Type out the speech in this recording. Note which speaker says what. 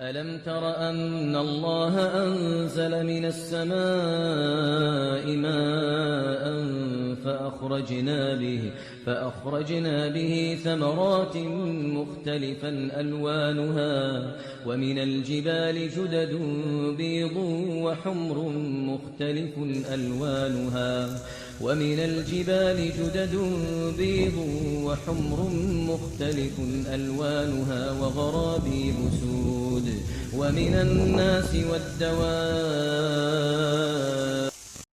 Speaker 1: ألم تر أن الله أنزل من السماء ماء فأخرجنا به ثمرات مختلفا ألوانها ومن الجبال جدد بيض وحمر مختلف ألوانها وغرابيب سود ومن الناس والدواب